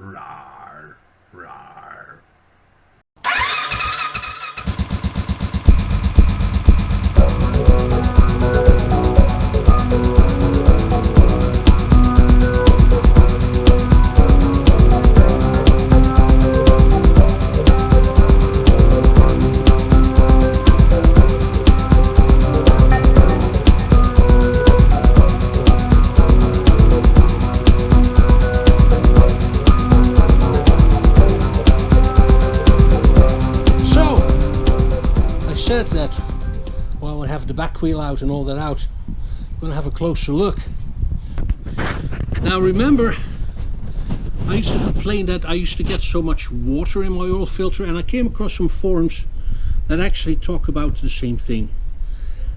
Rawr, rawr. That while we have the back wheel out and all that out, we're going to have a closer look. Now remember, I used to complain that I used to get so much water in my oil filter, and I came across some forums that actually talk about the same thing.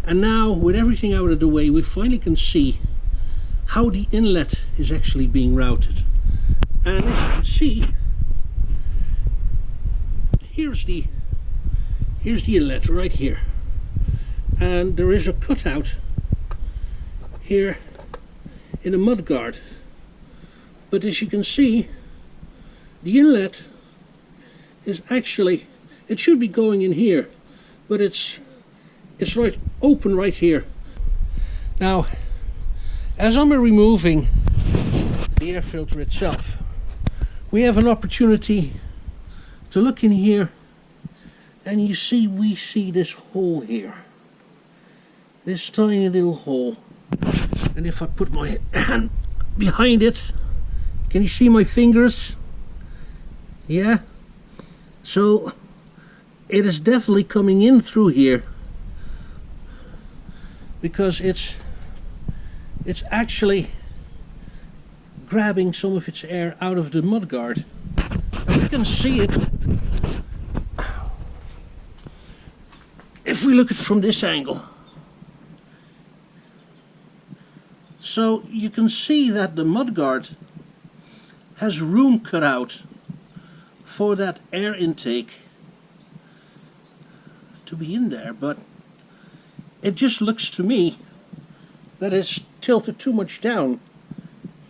And now with everything out of the way, we finally can see how the inlet is actually being routed. And as you can see, here's the inlet right here, and there is a cutout here in a mudguard, but as you can see, the inlet is actually, it should be going in here, but it's right open right here. Now as I'm removing the air filter itself, we have an opportunity to look in here. And you see, we see this hole here, this tiny little hole. And if I put my hand behind it, can you see my fingers? Yeah? So it is definitely coming in through here, because it's actually grabbing some of its air out of the mudguard. And we can see it if we look at it from this angle. So you can see that the mudguard has room cut out for that air intake to be in there, but it just looks to me that it's tilted too much down.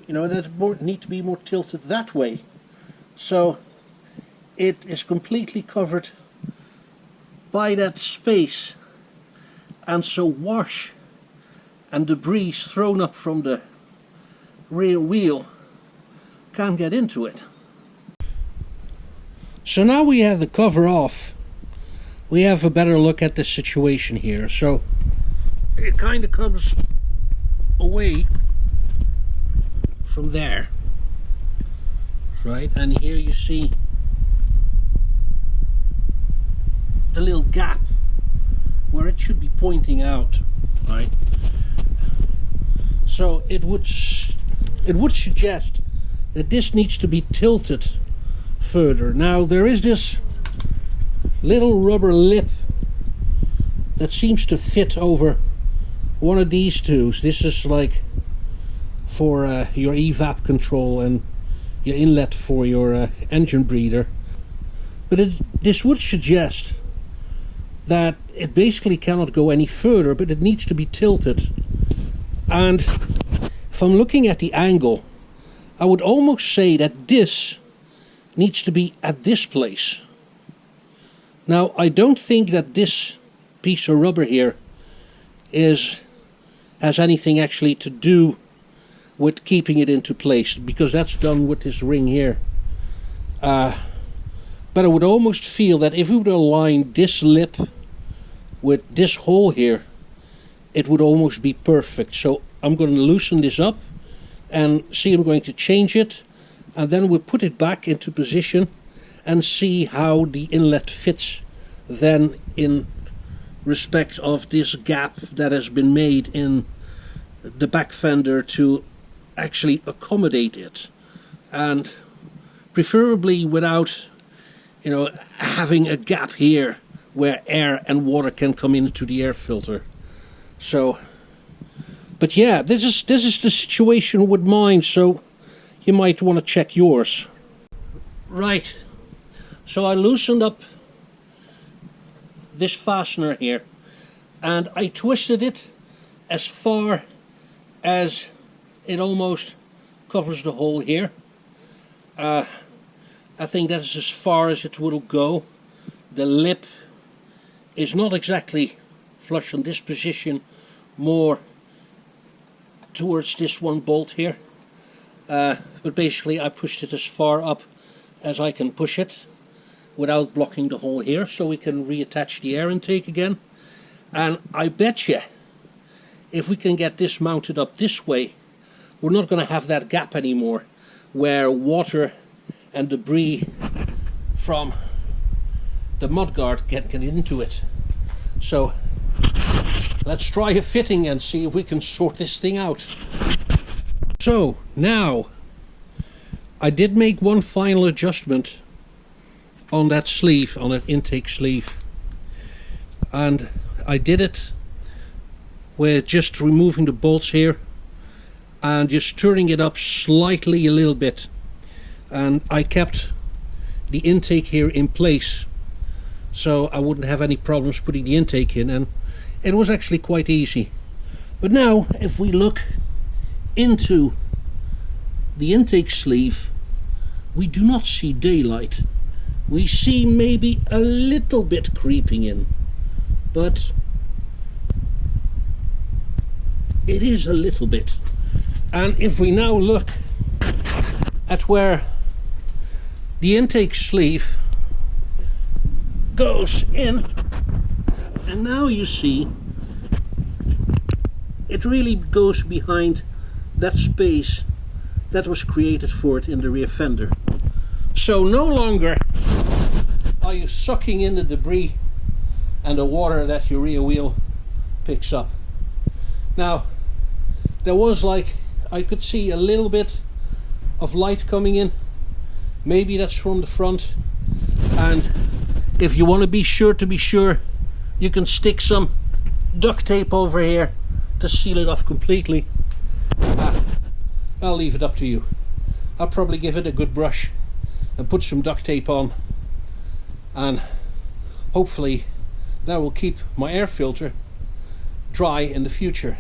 You know, that it need to be more tilted that way. So it is completely covered by that space, and so wash and debris thrown up from the rear wheel can't get into it. So now we have the cover off, we have a better look at the situation here. So it kind of comes away from there, right? And here you see the little gap where it should be pointing out, right? So it would suggest that this needs to be tilted further. Now there is this little rubber lip that seems to fit over one of these two. This is like for your evap control and your inlet for your engine breather. But this would suggest that it basically cannot go any further, but it needs to be tilted. And if I'm looking at the angle, I would almost say that this needs to be at this place. Now I don't think that this piece of rubber here has anything actually to do with keeping it into place, because that's done with this ring here. But I would almost feel that if we would align this lip with this hole here, it would almost be perfect. So I'm going to loosen this up and see, I'm going to change it, and then we'll put it back into position and see how the inlet fits then in respect of this gap that has been made in the back fender to actually accommodate it, and preferably without, you know, having a gap here where air and water can come into the air filter. So, but yeah, this is the situation with mine, so you might want to check yours. Right, so I loosened up this fastener here, and I twisted it as far as it almost covers the hole here. I think that is as far as it will go. The lip is not exactly flush on this position, more towards this one bolt here. But basically I pushed it as far up as I can push it without blocking the hole here, so we can reattach the air intake again. And I bet you if we can get this mounted up this way, we're not going to have that gap anymore where water and debris from the mudguard get into it. So let's try a fitting and see if we can sort this thing out. So now I did make one final adjustment on that sleeve, on that intake sleeve, and I did it with just removing the bolts here and just turning it up slightly a little bit, and I kept the intake here in place so I wouldn't have any problems putting the intake in, and it was actually quite easy. But now if we look into the intake sleeve, we do not see daylight. We see maybe a little bit creeping in, but it is a little bit. And if we now look at where the intake sleeve goes in, and now you see it really goes behind that space that was created for it in the rear fender. So no longer are you sucking in the debris and the water that your rear wheel picks up. Now there was, like, I could see a little bit of light coming in. Maybe that's from the front, and if you want to be sure, you can stick some duct tape over here to seal it off completely. I'll leave it up to you. I'll probably give it a good brush and put some duct tape on, and hopefully that will keep my air filter dry in the future.